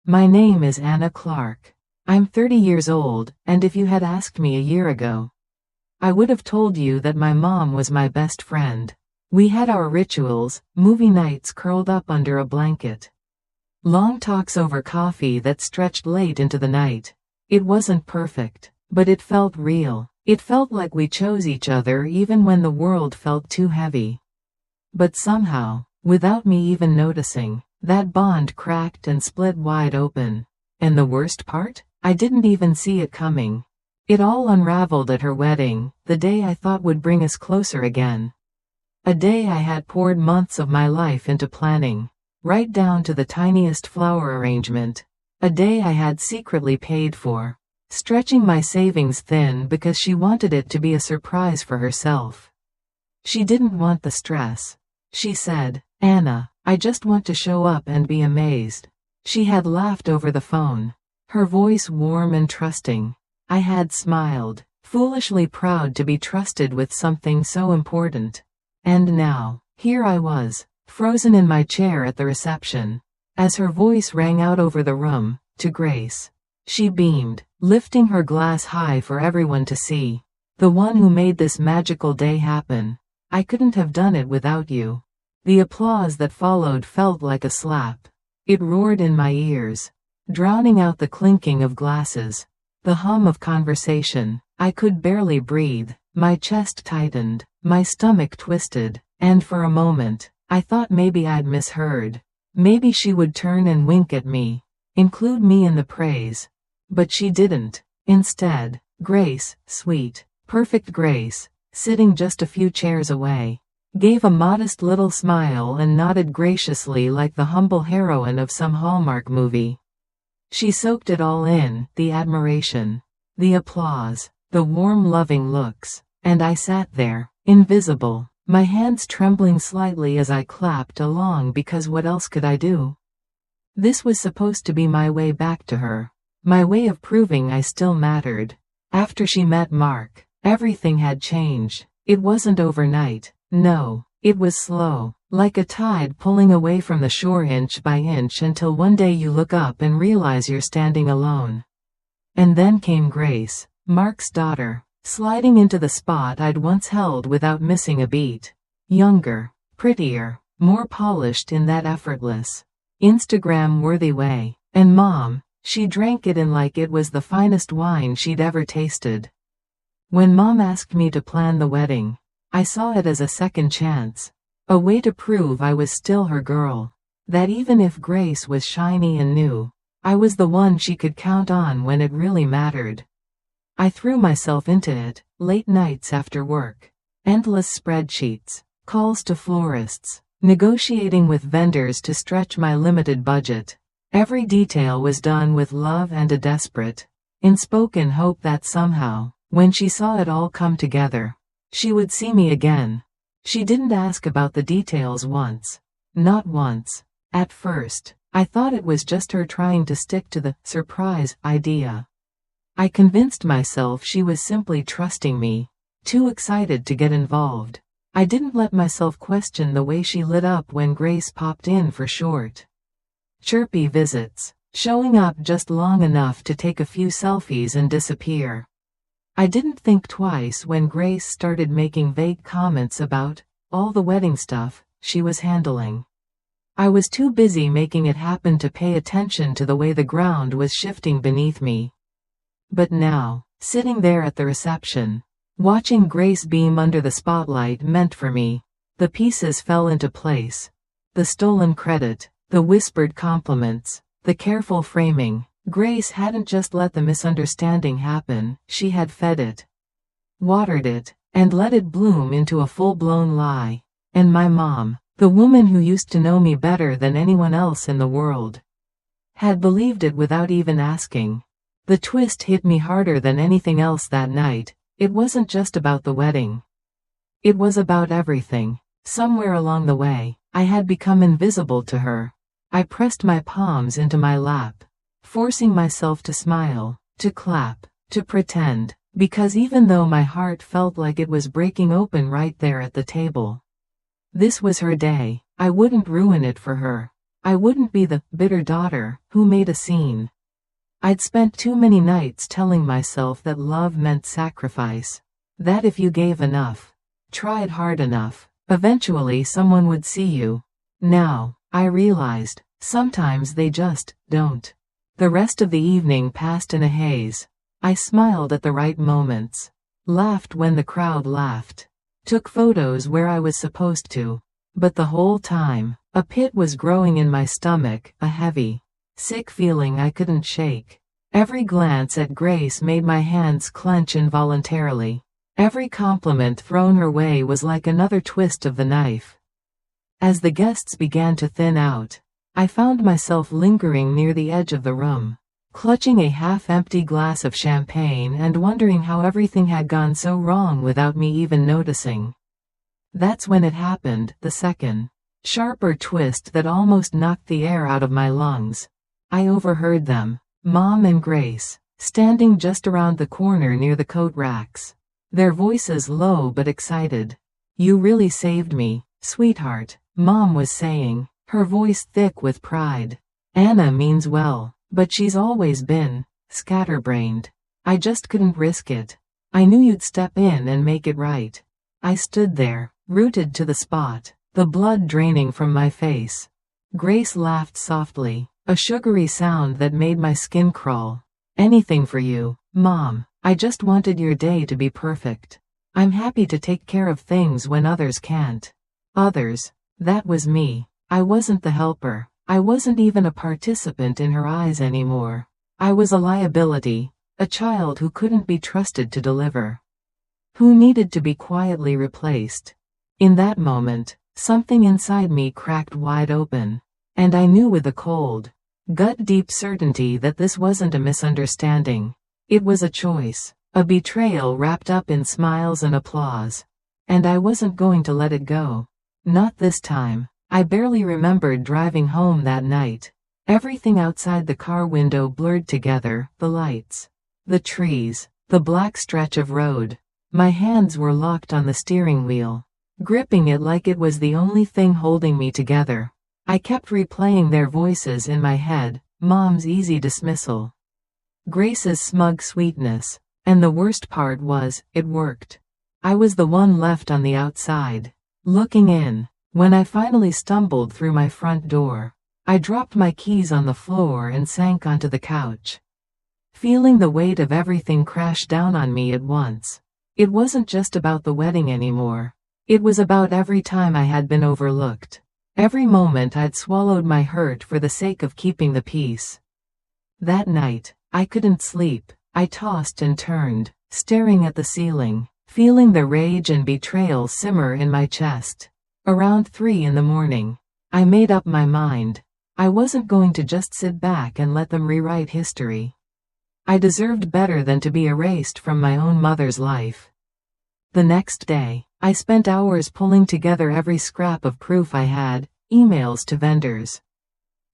My name is Anna Clark. I'm 30 years old, and if you had asked me a year ago, I would have told you that my mom was my best friend. We had our rituals, movie nights curled up under a blanket. Long talks over coffee that stretched late into the night. It wasn't perfect, but it felt real. It felt like we chose each other even when the world felt too heavy. But somehow, without me even noticing, that bond cracked and split wide open. And the worst part? I didn't even see it coming. It all unraveled at her wedding, the day I thought would bring us closer again. A day I had poured months of my life into planning, right down to the tiniest flower arrangement. A day I had secretly paid for, stretching my savings thin because she wanted it to be a surprise for herself. She didn't want the stress. She said, "Anna, I just want to show up and be amazed." She had laughed over the phone, her voice warm and trusting. I had smiled, foolishly proud to be trusted with something so important. And now, here I was, frozen in my chair at the reception, as her voice rang out over the room, to Grace. She beamed, lifting her glass high for everyone to see. "The one who made this magical day happen. I couldn't have done it without you." The applause that followed felt like a slap. It roared in my ears, drowning out the clinking of glasses, the hum of conversation. I could barely breathe, my chest tightened, my stomach twisted, and for a moment, I thought maybe I'd misheard. Maybe she would turn and wink at me, include me in the praise. But she didn't. Instead, Grace, sweet, perfect Grace, sitting just a few chairs away, gave a modest little smile and nodded graciously like the humble heroine of some Hallmark movie. She soaked it all in, the admiration, the applause, the warm loving looks, and I sat there, invisible, my hands trembling slightly as I clapped along because what else could I do? This was supposed to be my way back to her, my way of proving I still mattered. After she met Mark, everything had changed. It wasn't overnight, no, it was slow, like a tide pulling away from the shore inch by inch until one day you look up and realize you're standing alone. And then came Grace, Mark's daughter, sliding into the spot I'd once held without missing a beat. Younger, prettier, more polished in that effortless, Instagram-worthy way. And Mom, she drank it in like it was the finest wine she'd ever tasted. When Mom asked me to plan the wedding, I saw it as a second chance. A way to prove I was still her girl. That even if Grace was shiny and new, I was the one she could count on when it really mattered. I threw myself into it, late nights after work. Endless spreadsheets, calls to florists, negotiating with vendors to stretch my limited budget. Every detail was done with love and a desperate, unspoken hope that somehow, when she saw it all come together, she would see me again. She didn't ask about the details once. Not once. At first, I thought it was just her trying to stick to the surprise idea. I convinced myself she was simply trusting me, too excited to get involved. I didn't let myself question the way she lit up when Grace popped in for short, chirpy visits, showing up just long enough to take a few selfies and disappear. I didn't think twice when Grace started making vague comments about all the wedding stuff she was handling. I was too busy making it happen to pay attention to the way the ground was shifting beneath me. But now, sitting there at the reception, watching Grace beam under the spotlight meant for me. The pieces fell into place. The stolen credit, the whispered compliments, the careful framing. Grace hadn't just let the misunderstanding happen, she had fed it, watered it, and let it bloom into a full-blown lie. And my mom, the woman who used to know me better than anyone else in the world, had believed it without even asking. The twist hit me harder than anything else that night. It wasn't just about the wedding. It was about everything. Somewhere along the way, I had become invisible to her. I pressed my palms into my lap, forcing myself to smile, to clap, to pretend, because even though my heart felt like it was breaking open right there at the table, this was her day. I wouldn't ruin it for her. I wouldn't be the bitter daughter who made a scene. I'd spent too many nights telling myself that love meant sacrifice. That if you gave enough, tried hard enough, eventually someone would see you. Now, I realized, sometimes they just don't. The rest of the evening passed in a haze. I smiled at the right moments, laughed when the crowd laughed, took photos where I was supposed to. But the whole time, a pit was growing in my stomach, a heavy, sick feeling I couldn't shake. Every glance at Grace made my hands clench involuntarily. Every compliment thrown her way was like another twist of the knife. As the guests began to thin out, I found myself lingering near the edge of the room, clutching a half-empty glass of champagne and wondering how everything had gone so wrong without me even noticing. That's when it happened, the second, sharper twist that almost knocked the air out of my lungs. I overheard them, Mom and Grace, standing just around the corner near the coat racks. Their voices low but excited. "You really saved me, sweetheart," Mom was saying, her voice thick with pride. "Anna means well, but she's always been scatterbrained. I just couldn't risk it. I knew you'd step in and make it right." I stood there, rooted to the spot, the blood draining from my face. Grace laughed softly, a sugary sound that made my skin crawl. "Anything for you, Mom. I just wanted your day to be perfect. I'm happy to take care of things when others can't." Others. That was me. I wasn't the helper. I wasn't even a participant in her eyes anymore. I was a liability, a child who couldn't be trusted to deliver, who needed to be quietly replaced. In that moment, something inside me cracked wide open, and I knew with a cold, gut-deep certainty that this wasn't a misunderstanding. It was a choice, a betrayal wrapped up in smiles and applause. And I wasn't going to let it go. Not this time. I barely remembered driving home that night. Everything outside the car window blurred together, the lights, the trees, the black stretch of road. My hands were locked on the steering wheel, gripping it like it was the only thing holding me together. I kept replaying their voices in my head, Mom's easy dismissal, Grace's smug sweetness, and the worst part was, it worked. I was the one left on the outside, looking in. When I finally stumbled through my front door, I dropped my keys on the floor and sank onto the couch, feeling the weight of everything crash down on me at once. It wasn't just about the wedding anymore. It was about every time I had been overlooked, every moment I'd swallowed my hurt for the sake of keeping the peace. That night, I couldn't sleep. I tossed and turned, staring at the ceiling, feeling the rage and betrayal simmer in my chest. Around 3 in the morning, I made up my mind. I wasn't going to just sit back and let them rewrite history. I deserved better than to be erased from my own mother's life. The next day, I spent hours pulling together every scrap of proof I had, emails to vendors,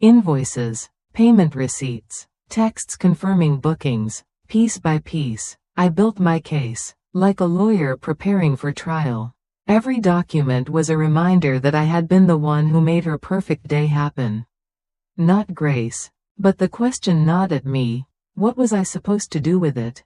invoices, payment receipts, texts confirming bookings. Piece by piece, I built my case, like a lawyer preparing for trial. Every document was a reminder that I had been the one who made her perfect day happen. Not Grace. But the question gnawed at me, what was I supposed to do with it?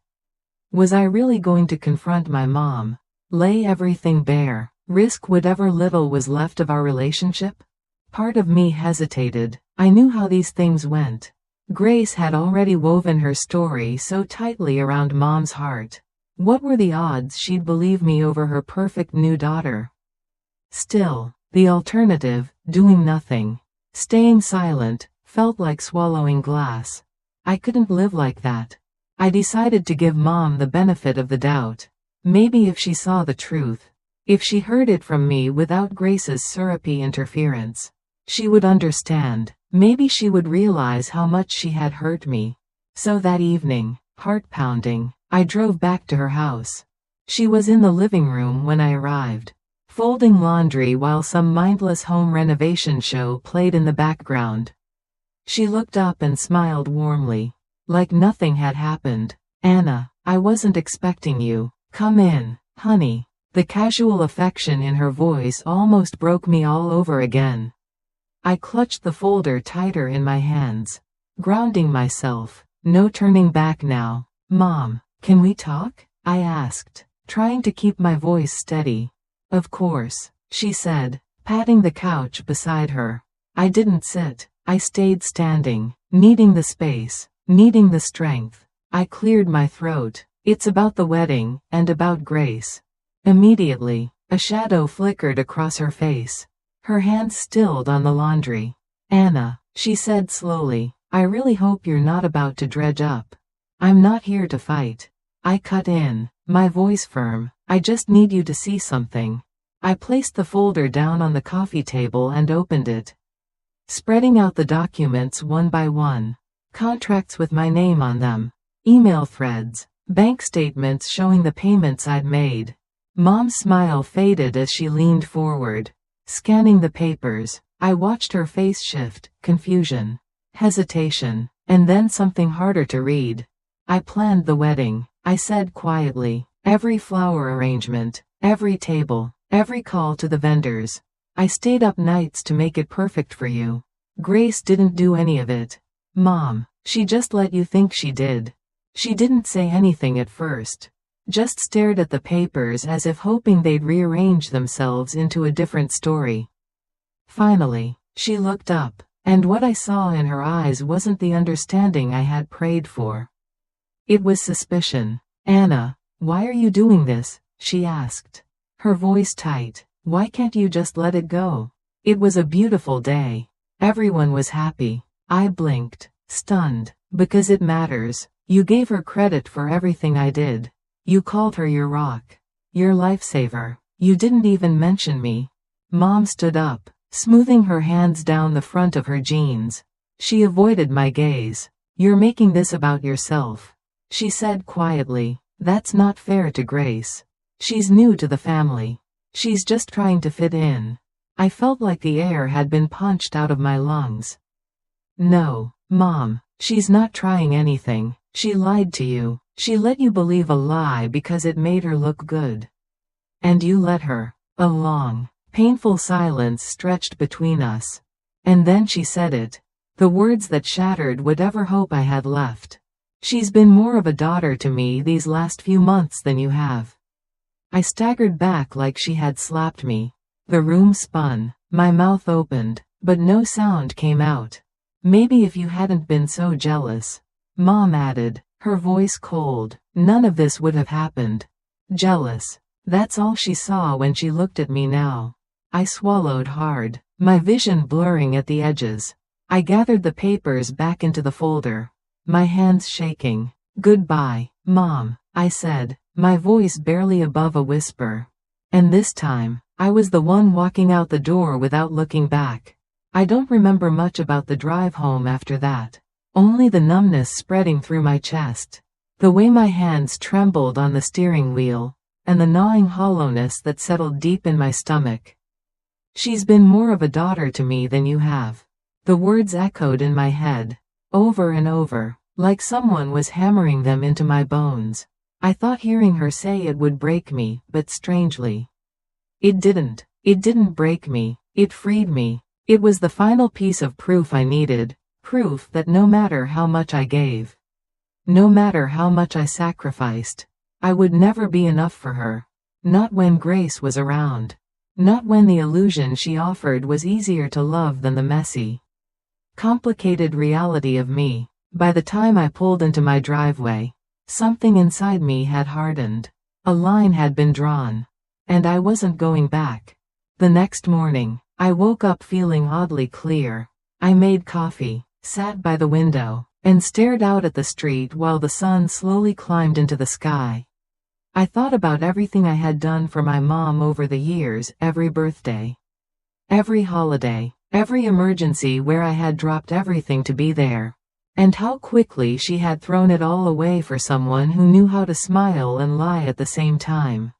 Was I really going to confront my mom, lay everything bare, risk whatever little was left of our relationship? Part of me hesitated. I knew how these things went. Grace had already woven her story so tightly around Mom's heart. What were the odds she'd believe me over her perfect new daughter? Still, the alternative, doing nothing, staying silent, felt like swallowing glass. I couldn't live like that. I decided to give Mom the benefit of the doubt. Maybe if she saw the truth, if she heard it from me without Grace's syrupy interference, she would understand. Maybe she would realize how much she had hurt me. So that evening, heart-pounding, I drove back to her house. She was in the living room when I arrived, folding laundry while some mindless home renovation show played in the background. She looked up and smiled warmly, like nothing had happened. "Anna, I wasn't expecting you. Come in, honey." The casual affection in her voice almost broke me all over again. I clutched the folder tighter in my hands, grounding myself. No turning back now. Mom, can we talk? I asked, trying to keep my voice steady. Of course, she said, patting the couch beside her. I didn't sit. I stayed standing, needing the space, needing the strength. I cleared my throat. It's about the wedding, and about Grace. Immediately, a shadow flickered across her face. Her hands stilled on the laundry. Anna, she said slowly, I really hope you're not about to dredge up. I'm not here to fight. I cut in, my voice firm. I just need you to see something. I placed the folder down on the coffee table and opened it, spreading out the documents one by one. Contracts with my name on them. Email threads. Bank statements showing the payments I'd made. Mom's smile faded as she leaned forward, scanning the papers. I watched her face shift, confusion, hesitation, and then something harder to read. I planned the wedding, I said quietly. Every flower arrangement, every table, every call to the vendors. I stayed up nights to make it perfect for you. Grace didn't do any of it. Mom, she just let you think she did. She didn't say anything at first. Just stared at the papers as if hoping they'd rearrange themselves into a different story. Finally, she looked up, and what I saw in her eyes wasn't the understanding I had prayed for. It was suspicion. Anna, why are you doing this? She asked, her voice tight. Why can't you just let it go? It was a beautiful day. Everyone was happy. I blinked, stunned, because it matters. You gave her credit for everything I did. You called her your rock, your lifesaver. You didn't even mention me. Mom stood up, smoothing her hands down the front of her jeans. She avoided my gaze. You're making this about yourself, she said quietly. That's not fair to Grace. She's new to the family. She's just trying to fit in. I felt like the air had been punched out of my lungs. No, Mom, she's not trying anything. She lied to you. She let you believe a lie because it made her look good. And you let her. A long, painful silence stretched between us. And then she said it. The words that shattered whatever hope I had left. She's been more of a daughter to me these last few months than you have. I staggered back like she had slapped me. The room spun. My mouth opened, but no sound came out. Maybe if you hadn't been so jealous, Mom added, her voice cold. None of this would have happened. Jealous. That's all she saw when she looked at me now. I swallowed hard, my vision blurring at the edges. I gathered the papers back into the folder, my hands shaking. Goodbye, Mom, I said, my voice barely above a whisper. And this time, I was the one walking out the door without looking back. I don't remember much about the drive home after that. Only the numbness spreading through my chest, the way my hands trembled on the steering wheel, and the gnawing hollowness that settled deep in my stomach. She's been more of a daughter to me than you have. The words echoed in my head, over and over, like someone was hammering them into my bones. I thought hearing her say it would break me, but strangely, it didn't. It didn't break me. It freed me. It was the final piece of proof I needed. Proof that no matter how much I gave, no matter how much I sacrificed, I would never be enough for her. Not when Grace was around. Not when the illusion she offered was easier to love than the messy, complicated reality of me. By the time I pulled into my driveway, something inside me had hardened. A line had been drawn, and I wasn't going back. The next morning, I woke up feeling oddly clear. I made coffee, sat by the window, and stared out at the street while the sun slowly climbed into the sky. I thought about everything I had done for my mom over the years, every birthday, every holiday, every emergency where I had dropped everything to be there, and how quickly she had thrown it all away for someone who knew how to smile and lie at the same time.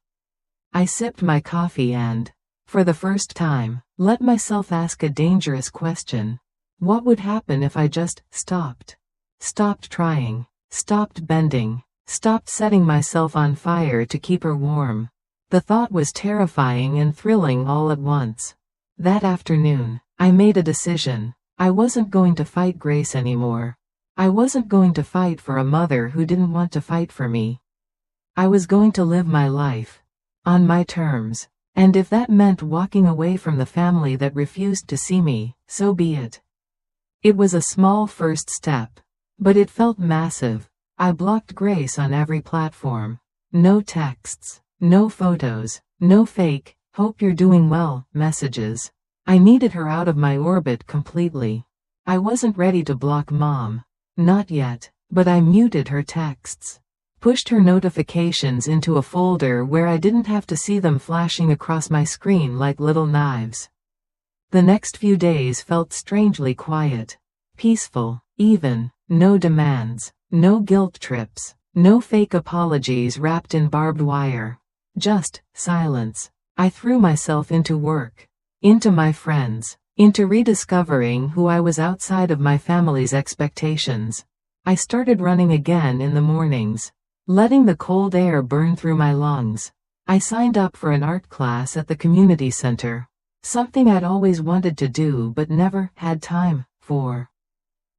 I sipped my coffee and, for the first time, let myself ask a dangerous question. What would happen if I just stopped? Stopped trying, stopped bending, stopped setting myself on fire to keep her warm. The thought was terrifying and thrilling all at once. That afternoon, I made a decision. I wasn't going to fight Grace anymore. I wasn't going to fight for a mother who didn't want to fight for me. I was going to live my life on my terms. And if that meant walking away from the family that refused to see me, so be it. It was a small first step, but it felt massive. I blocked Grace on every platform. No texts, no photos, no fake, "hope you're doing well" messages. I needed her out of my orbit completely. I wasn't ready to block Mom. Not yet, but I muted her texts. Pushed her notifications into a folder where I didn't have to see them flashing across my screen like little knives. The next few days felt strangely quiet. Peaceful, even. No demands. No guilt trips. No fake apologies wrapped in barbed wire. Just silence. I threw myself into work. Into my friends. Into rediscovering who I was outside of my family's expectations. I started running again in the mornings, letting the cold air burn through my lungs. I signed up for an art class at the community center. Something I'd always wanted to do but never had time for.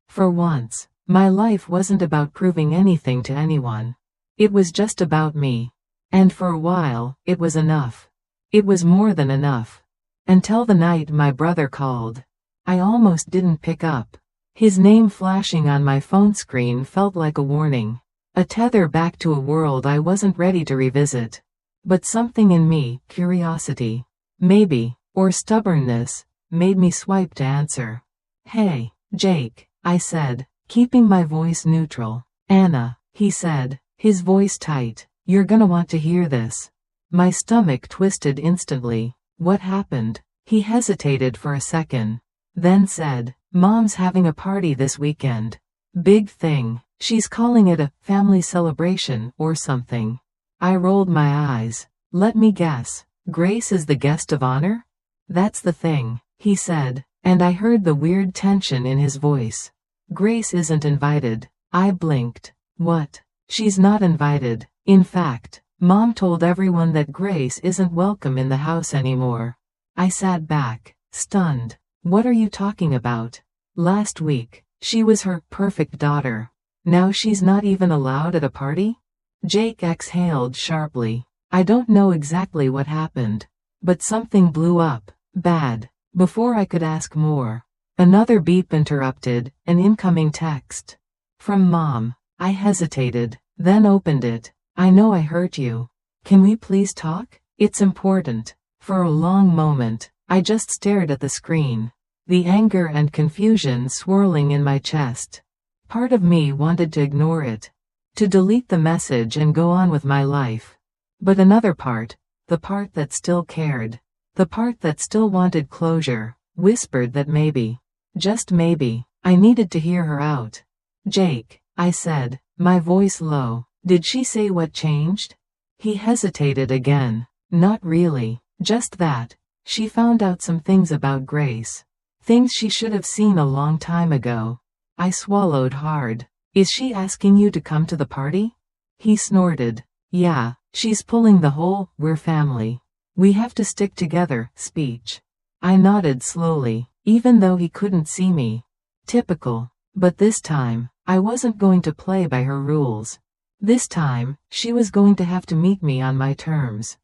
For once, my life wasn't about proving anything to anyone. It was just about me. And for a while, it was enough. It was more than enough. Until the night my brother called. I almost didn't pick up. His name flashing on my phone screen felt like a warning. A tether back to a world I wasn't ready to revisit. But something in me, curiosity, maybe, or stubbornness, made me swipe to answer. "Hey, Jake," I said, keeping my voice neutral. "Anna," he said, his voice tight. "You're gonna want to hear this." My stomach twisted instantly. "What happened?" He hesitated for a second, then said, "Mom's having a party this weekend. Big thing. She's calling it a family celebration or something." I rolled my eyes. "Let me guess. Grace is the guest of honor?" "That's the thing," he said, and I heard the weird tension in his voice. "Grace isn't invited." I blinked. "What?" "She's not invited. In fact, Mom told everyone that Grace isn't welcome in the house anymore." I sat back, stunned. "What are you talking about? Last week, she was her perfect daughter. Now she's not even allowed at a party?" Jake exhaled sharply. "I don't know exactly what happened, but something blew up, bad." Before I could ask more, another beep interrupted, an incoming text. From Mom. I hesitated, then opened it. "I know I hurt you. Can we please talk? It's important." For a long moment, I just stared at the screen, the anger and confusion swirling in my chest. Part of me wanted to ignore it, to delete the message and go on with my life. But another part, the part that still cared, the part that still wanted closure, whispered that maybe, just maybe, I needed to hear her out. "Jake," I said, my voice low. "Did she say what changed?" He hesitated again. "Not really. Just that. She found out some things about Grace. Things she should have seen a long time ago." I swallowed hard. "Is she asking you to come to the party?" He snorted. "Yeah, she's pulling the whole 'we're family. We have to stick together' speech." I nodded slowly, even though he couldn't see me. Typical. But this time, I wasn't going to play by her rules. This time, she was going to have to meet me on my terms.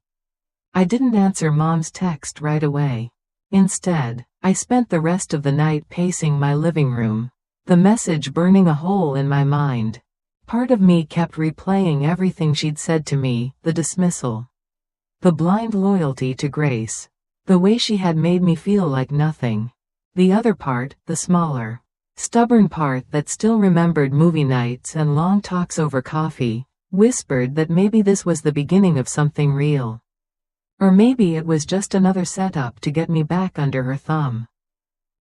I didn't answer Mom's text right away. Instead, I spent the rest of the night pacing my living room, the message burning a hole in my mind. Part of me kept replaying everything she'd said to me, the dismissal, the blind loyalty to Grace, the way she had made me feel like nothing. The other part, the smaller, stubborn part that still remembered movie nights and long talks over coffee, whispered that maybe this was the beginning of something real. Or maybe it was just another setup to get me back under her thumb.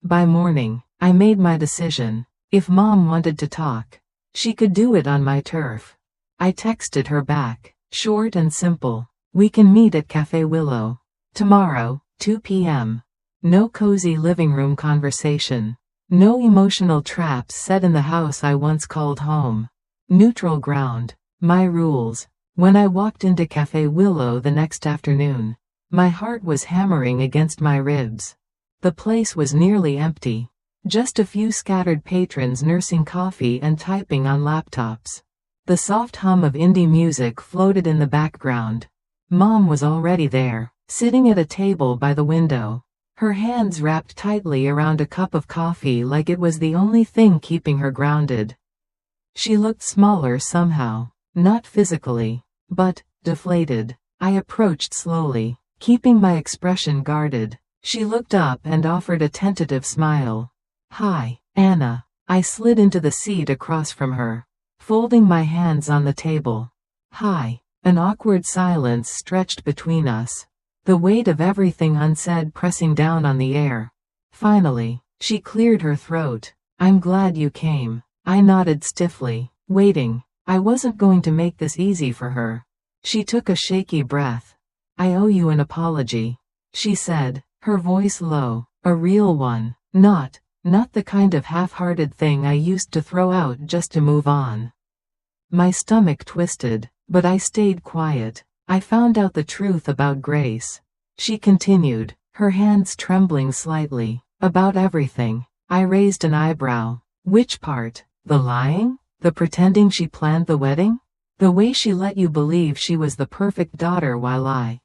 By morning, I made my decision. If Mom wanted to talk, she could do it on my turf. I texted her back, short and simple. "We can meet at Cafe Willow. Tomorrow, 2 p.m. No cozy living room conversation. No emotional traps set in the house I once called home. Neutral ground. My rules." When I walked into Cafe Willow the next afternoon, my heart was hammering against my ribs. The place was nearly empty. Just a few scattered patrons nursing coffee and typing on laptops. The soft hum of indie music floated in the background. Mom was already there, sitting at a table by the window. Her hands wrapped tightly around a cup of coffee like it was the only thing keeping her grounded. She looked smaller somehow, not physically, but deflated. I approached slowly, keeping my expression guarded. She looked up and offered a tentative smile. "Hi, Anna." I slid into the seat across from her, folding my hands on the table. "Hi." An awkward silence stretched between us, the weight of everything unsaid pressing down on the air. Finally, she cleared her throat. "I'm glad you came." I nodded stiffly, waiting. I wasn't going to make this easy for her. She took a shaky breath. "I owe you an apology," she said, her voice low. "A real one. Not the kind of half-hearted thing I used to throw out just to move on." My stomach twisted, but I stayed quiet. I found out the truth about Grace. She continued, her hands trembling slightly. "About everything." I raised an eyebrow. "Which part? The lying? The pretending she planned the wedding? The way she let you believe she was the perfect daughter while I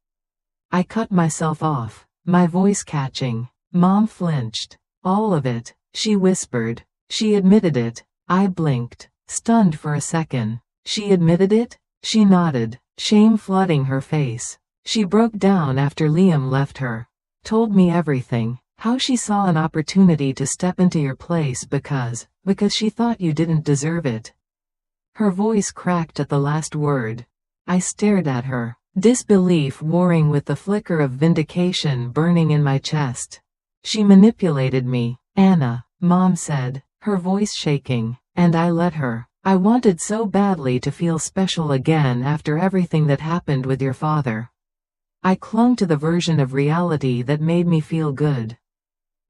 cut myself off, my voice catching. Mom flinched. "All of it," she whispered. "She admitted it." I blinked, stunned for a second. "She admitted it?" She nodded, shame flooding her face. "She broke down after Liam left her. Told me everything. How she saw an opportunity to step into your place because she thought you didn't deserve it." Her voice cracked at the last word. I stared at her, disbelief warring with the flicker of vindication burning in my chest. "She manipulated me, Anna," Mom said, her voice shaking, "and I let her. I wanted so badly to feel special again after everything that happened with your father. I clung to the version of reality that made me feel good."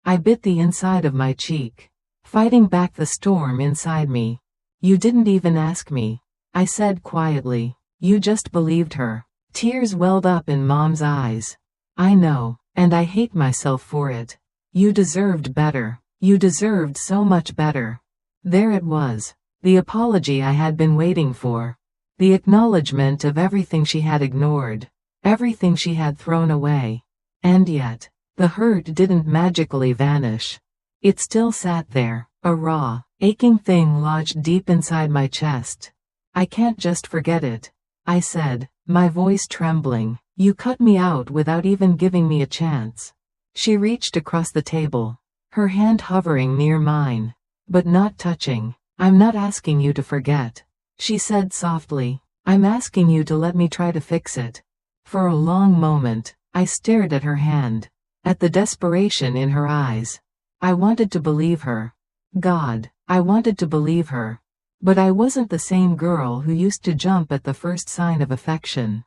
I bit the inside of my cheek, fighting back the storm inside me. "You didn't even ask me," I said quietly. "You just believed her." Tears welled up in Mom's eyes. "I know, and I hate myself for it. You deserved better. You deserved so much better." There it was. The apology I had been waiting for. The acknowledgement of everything she had ignored. Everything she had thrown away. And yet, the hurt didn't magically vanish. It still sat there, a raw, aching thing lodged deep inside my chest. "I can't just forget it," I said, my voice trembling. "You cut me out without even giving me a chance." She reached across the table, her hand hovering near mine, but not touching. "I'm not asking you to forget," she said softly. "I'm asking you to let me try to fix it." For a long moment, I stared at her hand, at the desperation in her eyes. I wanted to believe her. God, I wanted to believe her. But I wasn't the same girl who used to jump at the first sign of affection.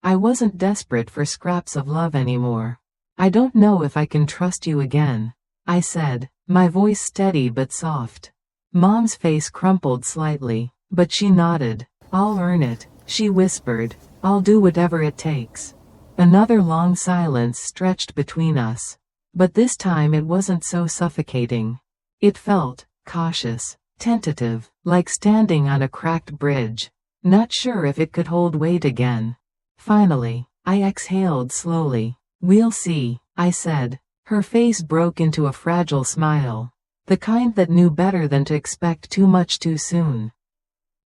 I wasn't desperate for scraps of love anymore. "I don't know if I can trust you again," I said, my voice steady but soft. Mom's face crumpled slightly, but she nodded. "I'll earn it," she whispered. "I'll do whatever it takes." Another long silence stretched between us. But this time it wasn't so suffocating. It felt cautious, tentative, like standing on a cracked bridge, not sure if it could hold weight again. Finally, I exhaled slowly. "We'll see," I said. Her face broke into a fragile smile, the kind that knew better than to expect too much too soon.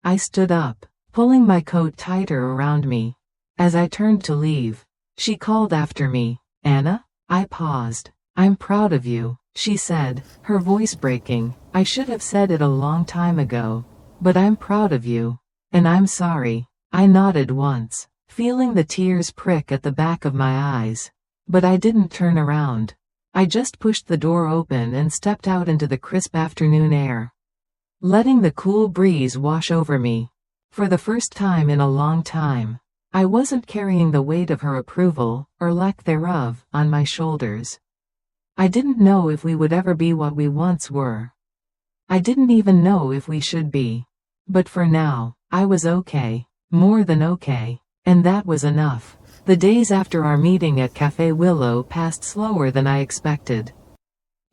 I stood up, pulling my coat tighter around me. As I turned to leave, she called after me, "Anna?" I paused. "I'm proud of you," she said, her voice breaking. "I should have said it a long time ago. But I'm proud of you. And I'm sorry." I nodded once, feeling the tears prick at the back of my eyes. But I didn't turn around. I just pushed the door open and stepped out into the crisp afternoon air, letting the cool breeze wash over me. For the first time in a long time, I wasn't carrying the weight of her approval, or lack thereof, on my shoulders. I didn't know if we would ever be what we once were. I didn't even know if we should be. But for now, I was okay, more than okay, and that was enough. The days after our meeting at Cafe Willow passed slower than I expected.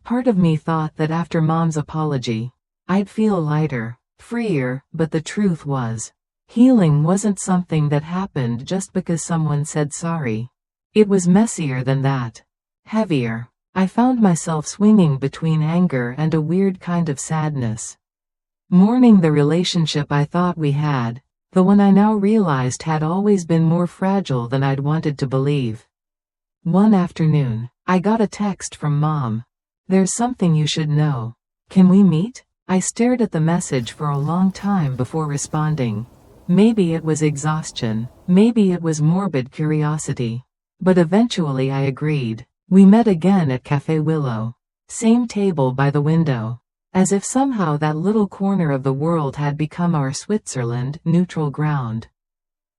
Part of me thought that after Mom's apology, I'd feel lighter, freer, but the truth was, healing wasn't something that happened just because someone said sorry. It was messier than that. Heavier. I found myself swinging between anger and a weird kind of sadness. Mourning the relationship I thought we had, the one I now realized had always been more fragile than I'd wanted to believe. One afternoon, I got a text from Mom. "There's something you should know. Can we meet?" I stared at the message for a long time before responding. Maybe it was exhaustion, maybe it was morbid curiosity. But eventually I agreed. We met again at Cafe Willow. Same table by the window. As if somehow that little corner of the world had become our Switzerland, neutral ground.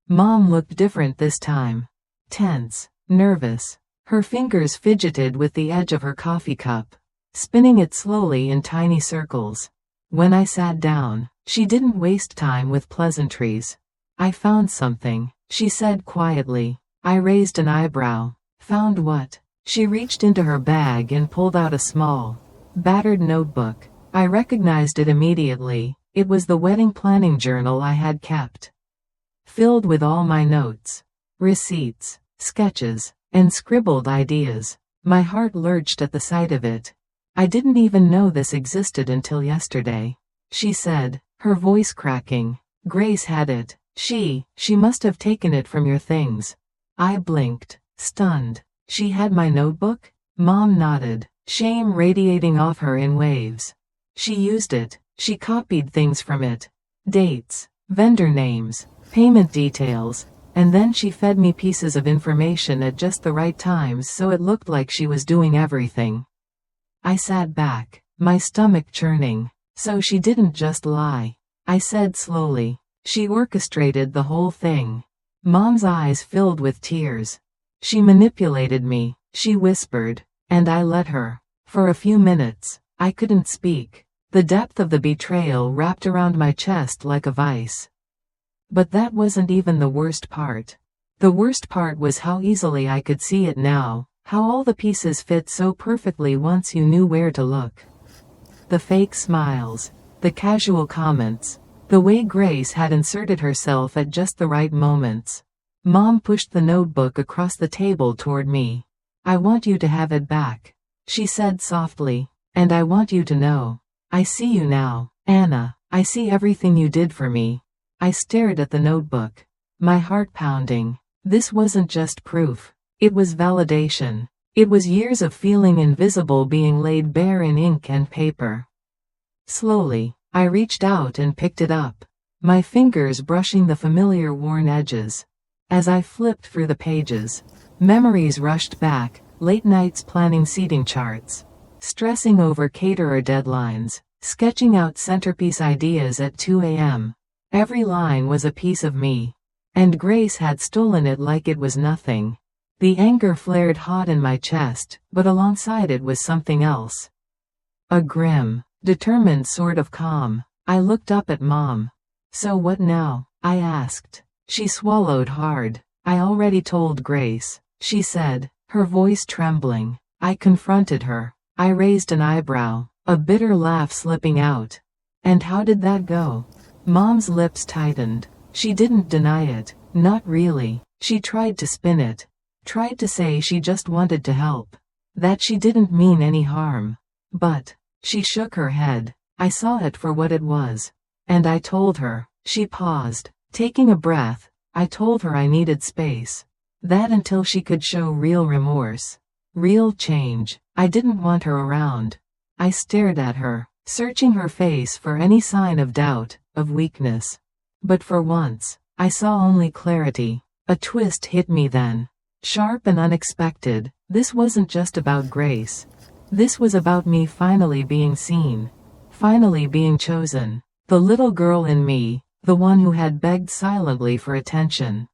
Mom looked different this time. Tense, nervous. Her fingers fidgeted with the edge of her coffee cup, spinning it slowly in tiny circles. When I sat down, she didn't waste time with pleasantries. "I found something," she said quietly. I raised an eyebrow. "Found what?" She reached into her bag and pulled out a small, battered notebook. I recognized it immediately. It was the wedding planning journal I had kept. Filled with all my notes, receipts, sketches, and scribbled ideas. My heart lurched at the sight of it. "I didn't even know this existed until yesterday," she said, her voice cracking. "Grace had it. She must have taken it from your things." I blinked, stunned. She had my notebook? Mom nodded, shame radiating off her in waves. "She used it. She copied things from it. Dates, vendor names, payment details, and then she fed me pieces of information at just the right times so it looked like she was doing everything." I sat back, my stomach churning. "So she didn't just lie," I said slowly. "She orchestrated the whole thing." Mom's eyes filled with tears. "She manipulated me," she whispered, and I let her. For a few minutes, I couldn't speak. The depth of the betrayal wrapped around my chest like a vice. But that wasn't even the worst part. The worst part was how easily I could see it now, how all the pieces fit so perfectly once you knew where to look. The fake smiles, the casual comments, the way Grace had inserted herself at just the right moments. Mom pushed the notebook across the table toward me. "I want you to have it back," she said softly, "and I want you to know. I see you now, Anna. I see everything you did for me." I stared at the notebook, my heart pounding. This wasn't just proof. It was validation. It was years of feeling invisible being laid bare in ink and paper. Slowly, I reached out and picked it up, my fingers brushing the familiar worn edges. As I flipped through the pages, memories rushed back, late nights planning seating charts, stressing over caterer deadlines, sketching out centerpiece ideas at 2 a.m. Every line was a piece of me. And Grace had stolen it like it was nothing. The anger flared hot in my chest, but alongside it was something else. A grim, determined sort of calm. I looked up at Mom. "So what now?" I asked. She swallowed hard. "I already told Grace," she said, her voice trembling. I confronted her. I raised an eyebrow, a bitter laugh slipping out. "And how did that go?" Mom's lips tightened. She didn't deny it. Not really. She tried to spin it. Tried to say she just wanted to help. That she didn't mean any harm. But she shook her head. I saw it for what it was. And I told her. She paused. Taking a breath, I told her I needed space. That until she could show real remorse. Real change. I didn't want her around. I stared at her, searching her face for any sign of doubt, of weakness. But for once, I saw only clarity. A twist hit me then. Sharp and unexpected. This wasn't just about Grace. This was about me finally being seen. Finally being chosen. The little girl in me, the one who had begged silently for attention.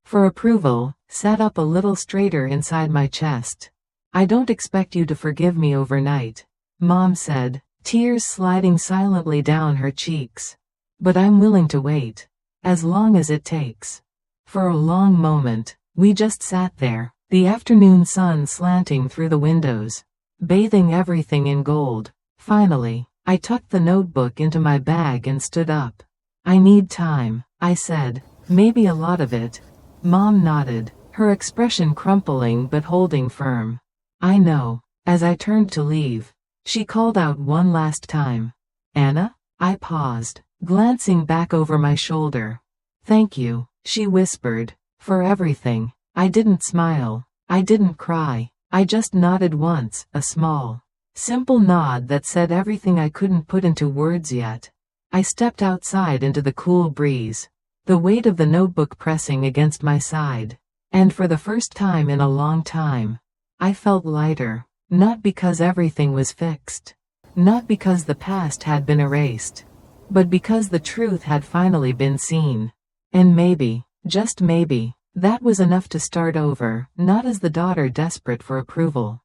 For approval, sat up a little straighter inside my chest. "I don't expect you to forgive me overnight," Mom said, tears sliding silently down her cheeks. "But I'm willing to wait. As long as it takes." For a long moment, We just sat there, the afternoon sun slanting through the windows, bathing everything in gold. Finally, I tucked the notebook into my bag and stood up. I need time, I said. Maybe a lot of it. Mom nodded, her expression crumpling but holding firm. I know. As I turned to leave, she called out one last time. Anna? I paused, glancing back over my shoulder. Thank you, she whispered, for everything. I didn't smile. I didn't cry. I just nodded once, a small, simple nod that said everything I couldn't put into words yet. I stepped outside into the cool breeze, the weight of the notebook pressing against my side. And for the first time in a long time, I felt lighter, not because everything was fixed, not because the past had been erased, but because the truth had finally been seen. And maybe, just maybe, that was enough to start over, not as the daughter desperate for approval,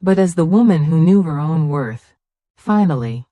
but as the woman who knew her own worth. Finally.